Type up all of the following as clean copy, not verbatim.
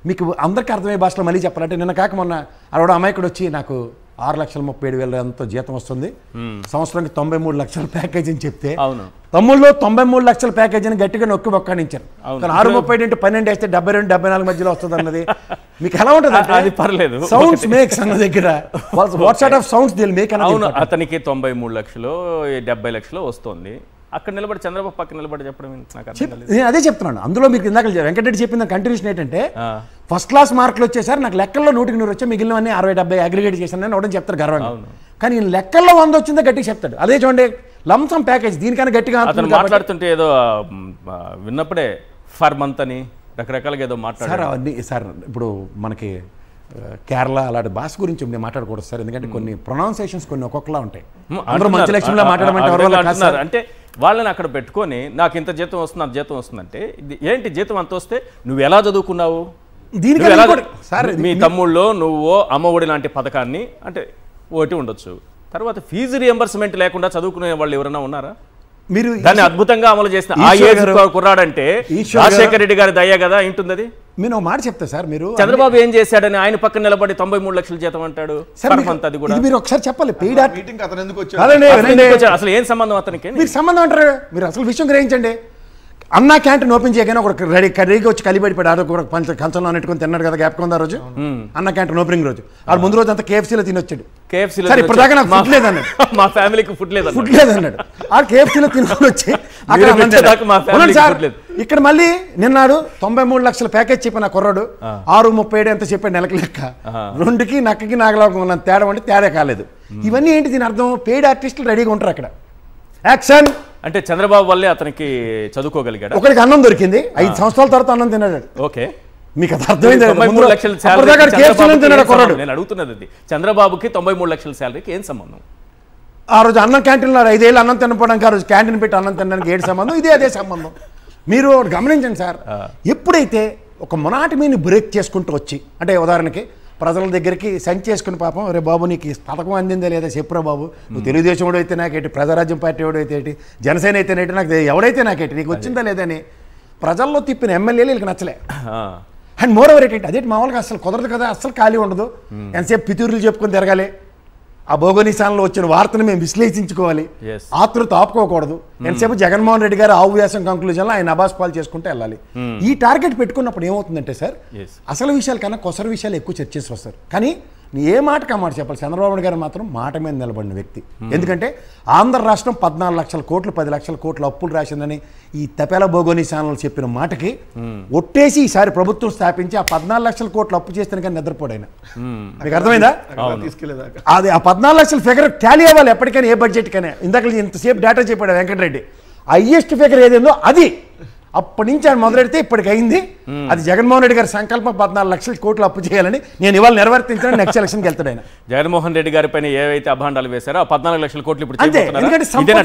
మీకు అందరికీ అర్థమయ్యే భాషలో మళ్ళీ చెప్పాలంటే నిన్న కాక మొన్న ఆవిడ అమాయకుడు వచ్చి నాకు 6,37,000 ఎంతో జీతం వస్తుంది, సంవత్సరానికి 93 లక్షల ప్యాకేజ్ అని చెప్తే తమ్ముళ్ళు 93 లక్షల ప్యాకేజ్ అని గట్టిగా నొక్కి ఒక్కడించారు. కానీ 630 × 12 వేస్తే 72, 74 మధ్యలో వస్తుంది అన్నది మీకు ఎలా ఉంటుంది? అది పర్లేదు, సౌండ్స్ మేక్స్ అన్న దగ్గర what sort of sounds they'll make. అతనికి 93 లక్షలు 70 లక్షలు వస్తుంది. అక్కడ నిలబడి చంద్రబాబు పక్కన నిలబడి చెప్పడం నేను అదే చెప్తున్నాను. అందులో మీకు ఇందాక వెంకటరెడ్డి చెప్పిన కంటిన్యూషన్ ఏంటంటే ఫస్ట్ క్లాస్ మార్కులు వచ్చేసారి నాకు లెక్కల్లో 100కి 100 వచ్చా, మిగిలినవన్నీ 60-70 అగ్రిగేట్ చేశాను అని ఒకటి చెప్తారు గర్వంగా. కానీ లెక్కల్లో 100 వచ్చిందో గట్టిగా చెప్తాడు. అదే చూడండి లంసం ప్యాకేజ్ దీనికన్నా గట్టిగా మాట్లాడుతుంటే ఏదో విన్నప్పుడే ఫర్ మంత్ అని రకరకాలుగా ఏదో మాట్లాడారు సార్. అవన్నీ సార్ ఇప్పుడు మనకి కేరళ అలాంటి భాష గురించి నేను మాట్లాడకూడదు సార్, ఎందుకంటే కొన్ని ప్రొనౌన్సియేషన్స్ కొన్ని ఒక్కొక్కలా ఉంటాయి. అందరూ మంచి లక్ష్యంలో మాట్లాడమంటే అంటే వాళ్ళని అక్కడ పెట్టుకొని నాకు ఇంత జీతం వస్తుంది అంత జీతం వస్తుందంటే ఏంటి జీతం అంత వస్తే నువ్వు ఎలా చదువుకున్నావు? మీ తమ్ముళ్ళు నువ్వు అమ్మఒడి లాంటి పథకాన్ని అంటే ఒకటి ఉండొచ్చు, తర్వాత ఫీజు రియంబర్స్మెంట్ లేకుండా చదువుకునే వాళ్ళు ఎవరైనా ఉన్నారా? మీరు దాన్ని అద్భుతంగా అమలు చేసిన ఆ ఏజ్ కుర్రాడంటే రాజశేఖర రెడ్డి గారి దయ కదా ఇంటుంది. అది నేను ఒక మాట చెప్తా సార్, మీరు చంద్రబాబు ఏం చేశాడని ఆయన పక్కన నిలబడి 93 లక్షల జీతం అంటాడు. మీరు ఒకసారి చెప్పాలి అసలు ఏం సంబంధం అతనికి? మీరు సంబంధం అంటారు, మీరు అసలు విషయం గ్రహించండి. అన్నా క్యాంటీన్ ఓపెన్ చేయగానే ఒక రెడీగా వచ్చి కలిపడిపోయాడు. ఆడ కంచంలో నెట్టుకొని తిన్నాడు కదా గ్యాప్ కొందా రోజు అన్న క్యాంటీన్ ఓపెనింగ్ రోజు. ఆడు ముందు రోజు అంతా KFCలో తినొచ్చాడు. ఇప్పటిదాకా నాకు ఫుడ్ లేదన్నాడు, మా ఫ్యామిలీకి ఫుడ్ లేదన్నాడు. ఆ KFCలో తినుకొని వచ్చి ఇక్కడ మళ్ళీ నిన్నాడు 93 లక్షల ప్యాకేజ్ చెప్పిన కుర్రాడు 637 ఎంత చెప్పాడు నెలకి లెక్క. 2కి నక్కకి నాగలాగా ఉన్న తేడా అంటే తేడా కాలేదు. ఇవన్నీ ఏంటి దీని అర్థం? పెయిడ్ ఆర్టిస్టులు రెడీగా ఉంటారు అక్కడ. యాక్షన్ అంటే చంద్రబాబు వల్లే అతనికి చదువుకోగలిగాడు. ఒకరికి అన్నం దొరికింది, 5 సంవత్సరాల తర్వాత అన్నం తిన్నాడు. ఓకే, మీకు అది అర్థమైంది? 93 లక్షల నేను అడుగుతున్నది అది. చంద్రబాబుకి 93 లక్షల శాలరీకి ఏం సంబంధం? ఆ రోజు అన్నం క్యాంటీన్లో 5 ఏళ్ళు అన్నం తినపోవడానికి ఆ రోజు క్యాంటీన్ పెట్టి అన్నం తినడానికి ఏడు సంబంధం, అదే సంబంధం. మీరు గమనించండి సార్, ఎప్పుడైతే ఒక మొనాటమీని బ్రేక్ చేసుకుంటూ వచ్చి అంటే ఉదాహరణకి ప్రజల దగ్గరికి సంచి చేసుకుని పాపం రే బాబు నీకు పథకం అందిందా లేదా చెప్పురా బాబు, నువ్వు తెలుగుదేశం వాడు అయితే నాకేంటి, ప్రజారాజ్యం పార్టీ వాడు అయితే ఏంటి, జనసేన అయితేనేంటి, నాకు ఎవడైతే నాకేంటి, నీకు వచ్చిందా లేదని ప్రజల్లో తిప్పిన ఎమ్మెల్యేలు వీళ్ళకి నచ్చలే. అండ్ మోర్ ఓవర్ ఏంటంటే అదేంటి మామూలుగా అసలు కుదరదు కదా, అసలు ఖాళీ ఉండదు, ఎంతసేపు పితూరులు చెప్పుకొని తిరగాలి, ఆ భోగనిశాలలో వచ్చిన వార్తను మేము విశ్లేషించుకోవాలి, ఆతృత ఆపుకోకూడదు, ఎంతసేపు జగన్మోహన్ రెడ్డి గారు ఆవువ్యాసం కంక్లూజన్లో ఆయన అబాస్ పాలు చేసుకుంటూ వెళ్ళాలి. ఈ టార్గెట్ పెట్టుకున్నప్పుడు ఏమవుతుందంటే సార్, అసలు విషయాల కన్నా కొసర విషయాలు ఎక్కువ చర్చేసి వస్తారు. కానీ ఏ మాటకు ఆ మాట చెప్పాలి, చంద్రబాబు గారు మాత్రం మాట మీద నిలబడిన వ్యక్తి. ఎందుకంటే ఆంధ్ర రాష్ట్రం 14 లక్షల కోట్లు 10 లక్షల కోట్ల అప్పులు రాసిందని ఈ తపేల భోగోనిశాలలో చెప్పిన మాటకి ఒట్టేసి ఈసారి ప్రభుత్వం స్థాపించి ఆ 14 లక్షల కోట్లు అప్పు చేస్తే కానీ నిద్రపోడైనా. మీకు అర్థమైందా? అది ఆ 14 లక్షల ఫిగర్ టాలీ అవ్వాలి ఎప్పటికైనా, ఏ బడ్జెట్ కైనా. ఇందాక ఇంతసేపు డేటా చెప్పాడు వెంకటరెడ్డి, హైయెస్ట్ ఫిగర్ ఏదేందో అది అప్పటి నుంచి ఆయన మొదలెడితే ఇప్పటికి అయింది. అది జగన్మోహన్ రెడ్డి గారి సంకల్పం 14 లక్షల కోట్లు అప్పు చేయాలని. నేను ఇవాళ నిర్వర్తించాను, నెక్స్ట్ ఎలక్షన్కి వెళ్తాడు ఆయన. జగన్మోహన్ రెడ్డి గారి పైన ఏవైతే అభాండాలు వేశారో ఆ 14 లక్షల కోట్లు ఇప్పుడు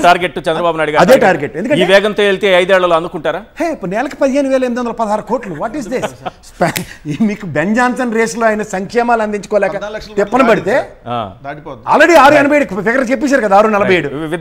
టార్గెట్ చంద్రబాబు నాయుడు అదే టార్గెట్. ఎందుకంటే ఈ వేగంతో వెళ్తే 5 ఏళ్లలో అందుకుంటారా? ఇప్పుడు నెలకు 15,816 కోట్లు. What is this? మీకు బెన్ జాన్సన్ రేసులో ఆయన సంక్షేమాలు అందించుకోలేక తిప్పన పడితే ఆల్రెడీ 687 ఫిగర్ చెప్పేశారు కదా, 647.